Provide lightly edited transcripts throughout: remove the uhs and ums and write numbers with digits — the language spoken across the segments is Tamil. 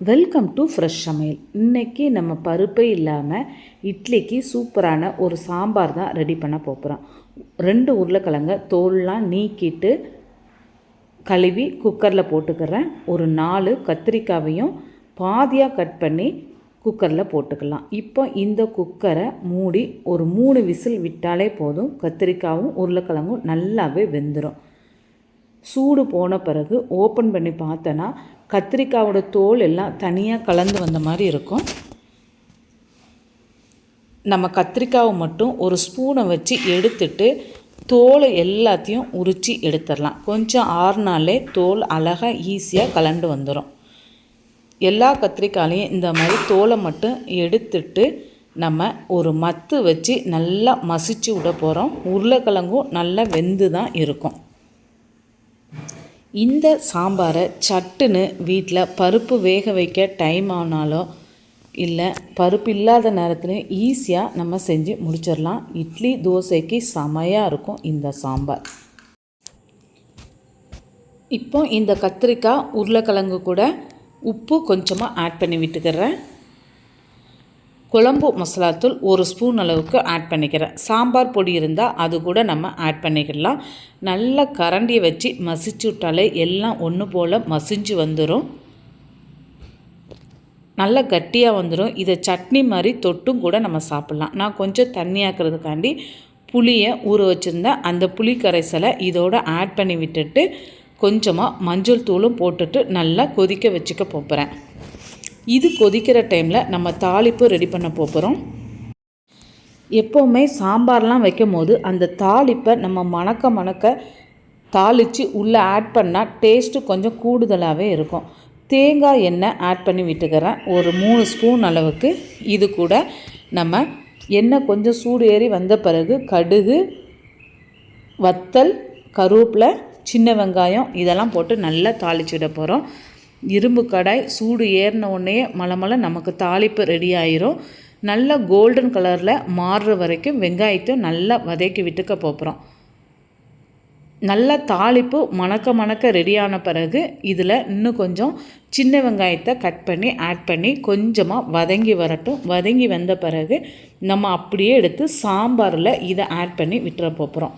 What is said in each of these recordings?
வெல்கம் டு ஃப்ரெஷ் சமையல். இன்றைக்கி நம்ம பருப்பே இல்லாமல் இட்லிக்கு சூப்பரான ஒரு சாம்பார் தான் ரெடி பண்ண போகிறோம். 2 உருளைக்கிழங்க தோல்லாம் நீக்கிட்டு கழுவி குக்கரில் போட்டுக்கிறேன். ஒரு 4 கத்திரிக்காவையும் பாதியாக கட் பண்ணி குக்கரில் போட்டுக்கலாம். இப்போ இந்த குக்கரை மூடி ஒரு 3 விசில் விட்டாலே போதும். கத்திரிக்காவும் உருளைக்கிழங்கும் நல்லாவே வெந்துடும். சூடு போன பிறகு ஓப்பன் பண்ணி பார்த்தோன்னா கத்திரிக்காவோட தோல் எல்லாம் தனியாக கலந்து வந்த மாதிரி இருக்கும். நம்ம கத்திரிக்காவை மட்டும் ஒரு ஸ்பூனை வச்சு எடுத்துட்டு தோலை எல்லாத்தையும் உரித்து எடுத்துடலாம். கொஞ்சம் ஆறுனாலே தோல் அழகாக ஈஸியாக கலண்டு வந்துடும். எல்லா கத்திரிக்காயிலையும் இந்த மாதிரி தோலை மட்டும் எடுத்துட்டு நம்ம ஒரு மத்து வச்சு நல்லா மசிச்சு விட போகிறோம். உருளைக்கிழங்கும் நல்லா வெந்து தான் இருக்கும். இந்த சாம்பாரை சட்டுன்னு வீட்டில் பருப்பு வேக வைக்க டைம் ஆனாலும் இல்லை பருப்பு இல்லாத நேரத்துலையும் ஈஸியாக நம்ம செஞ்சு முடிச்சிடலாம். இட்லி தோசைக்கு செமையாக இருக்கும் இந்த சாம்பார். இப்போ இந்த கத்திரிக்காய் உருளைக்கிழங்கு கூட உப்பு கொஞ்சமாக ஆட் பண்ணி விட்டுக்கிறேன். குழம்பு மசாலாத்தூள் 1 ஸ்பூன் அளவுக்கு ஆட் பண்ணிக்கிறேன். சாம்பார் பொடி இருந்தால் அது கூட நம்ம ஆட் பண்ணிக்கலாம். நல்லா கரண்டியை வச்சு மசிச்சு விட்டாலே எல்லாம் ஒன்று போல் மசிஞ்சு வந்துடும். நல்லா கட்டியாக வந்துடும். இதை சட்னி மாதிரி தொட்டும் கூட நம்ம சாப்பிட்லாம். நான் கொஞ்சம் தண்ணியாக்குறதுக்காண்டி புளியை ஊற வச்சுருந்தேன். அந்த புளி கரைசலை இதோடு ஆட் பண்ணி விட்டுட்டு கொஞ்சமாக மஞ்சள் தூளும் போட்டுட்டு நல்லா கொதிக்க வச்சுக்க போகிறேன். இது கொதிக்கிற டைமில் நம்ம தாளிப்பு ரெடி பண்ண போகிறோம். எப்போவுமே சாம்பார்லாம் வைக்கும் போது அந்த தாளிப்பை நம்ம மணக்க தாளித்து உள்ளே ஆட் பண்ணால் டேஸ்ட்டு கொஞ்சம் கூடுதலாகவே இருக்கும். தேங்காய் எண்ணெய் ஆட் பண்ணி விட்டுக்கிறேன் ஒரு 3 ஸ்பூன் அளவுக்கு. இது கூட நம்ம எண்ணெய் கொஞ்சம் சூடு ஏறி வந்த பிறகு கடுகு, வத்தல், கருவேப்பிலை, சின்ன வெங்காயம் இதெல்லாம் போட்டு நல்லா தாளிச்சுட போகிறோம். இரும்பு கடாய் சூடு ஏறின உடனே மலமலை நமக்கு தாளிப்பு ரெடி ஆயிரும். நல்லா கோல்டன் கலரில் மாறுற வரைக்கும் வெங்காயத்தை நல்லா வதக்கி விட்டுக்க போகிறோம். நல்லா தாளிப்பு மணக்க ரெடியான பிறகு இதில் இன்னும் கொஞ்சம் சின்ன வெங்காயத்தை கட் பண்ணி ஆட் பண்ணி கொஞ்சமாக வதங்கி வரட்டும். வதங்கி வந்த பிறகு நம்ம அப்படியே எடுத்து சாம்பாரில் இதை ஆட் பண்ணி விட்டுற போகிறோம்.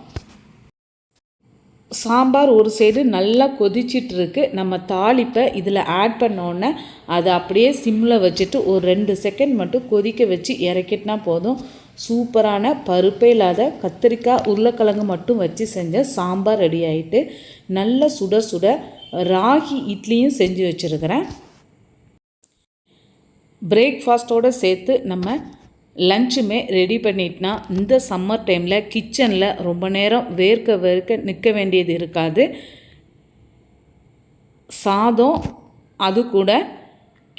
சாம்பார் ஒரு சைடு நல்லா கொதிச்சிட்ருக்கு. நம்ம தாளிப்பை இதில் ஆட் பண்ணோன்னே அதை அப்படியே சிம்மில் வச்சுட்டு ஒரு 2 செகண்ட் மட்டும் கொதிக்க வச்சு இறக்கிட்டனா போதும். சூப்பரான பருப்பே இல்லாத கத்திரிக்காய் உருளைக்கிழங்கு மட்டும் வச்சு செஞ்ச சாம்பார் ரெடி ஆகிட்டு நல்ல சுட ராகி இட்லியும் செஞ்சு வச்சுருக்கிறேன். பிரேக்ஃபாஸ்ட்டோடு சேர்த்து நம்ம லஞ்சுமே ரெடி பண்ணிட்டுனா இந்த சம்மர் டைமில் கிச்சனில் ரொம்ப நேரம் வேர்க்க நிற்க வேண்டியது இருக்காது. சாதம், அது கூட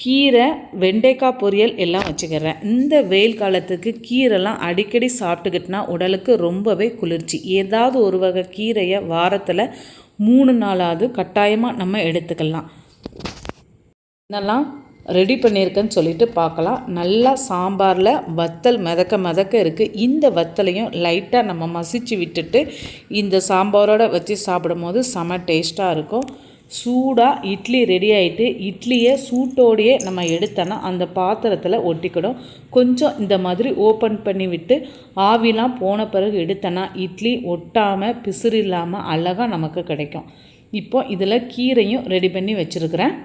கீரை, வெண்டைக்காய் பொரியல் எல்லாம் வச்சுக்கிறேன். இந்த வெயில் காலத்துக்கு கீரைலாம் அடிக்கடி சாப்பிட்டுக்கிட்டனா உடலுக்கு ரொம்பவே குளிர்ச்சி. ஏதாவது ஒரு வகை கீரையை வாரத்தில் 3 நாளாவது கட்டாயமாக நம்ம எடுத்துக்கலாம். இதெல்லாம் ரெடி பண்ணியிருக்கேன்னு சொல்லிட்டு பார்க்கலாம். நல்லா சாம்பாரில் வத்தல் மிதக்க இருக்குது. இந்த வத்தலையும் லைட்டாக நம்ம மசிச்சு விட்டுட்டு இந்த சாம்பாரோடு வச்சு சாப்பிடும் போது செம டேஸ்ட்டாக இருக்கும். சூடாக இட்லி ரெடி ஆகிட்டு இட்லியை சூட்டோடையே நம்ம எடுத்தோன்னா அந்த பாத்திரத்தில் ஒட்டிக்கிடும். கொஞ்சம் இந்த மாதிரி ஓப்பன் பண்ணி விட்டு ஆவிலாம் போன பிறகு எடுத்தோன்னா இட்லி ஒட்டாமல் பிசுறு இல்லாமல் அழகாக நமக்கு கிடைக்கும். இப்போ இதில் கீரையும் ரெடி பண்ணி வச்சுருக்கிறேன்.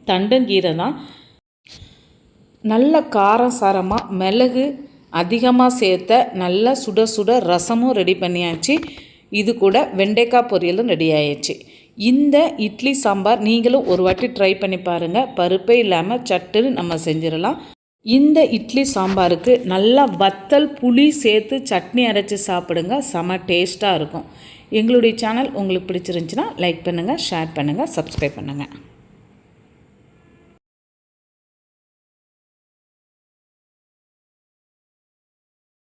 தண்டங்கீரை தான். நல்ல காரம் சாரமாக மிளகு அதிகமாக சேர்த்த நல்ல சுட ரசமும் ரெடி பண்ணியாச்சு. இது கூட வெண்டைக்காய் பொரியலும் ரெடி ஆயிடுச்சு. இந்த இட்லி சாம்பார் நீங்களும் ஒரு வாட்டி ட்ரை பண்ணி பாருங்கள். பருப்பே இல்லாமல் சட்டுன்னு நம்ம செஞ்சிடலாம். இந்த இட்லி சாம்பாருக்கு நல்லா வத்தல் புளி சேர்த்து சட்னி அரைச்சி சாப்பிடுங்க. செம டேஸ்ட்டாக இருக்கும். எங்களுடைய சேனல் உங்களுக்கு பிடிச்சிருந்துச்சுன்னா லைக் பண்ணுங்கள், ஷேர் பண்ணுங்கள், சப்ஸ்கிரைப் பண்ணுங்கள்.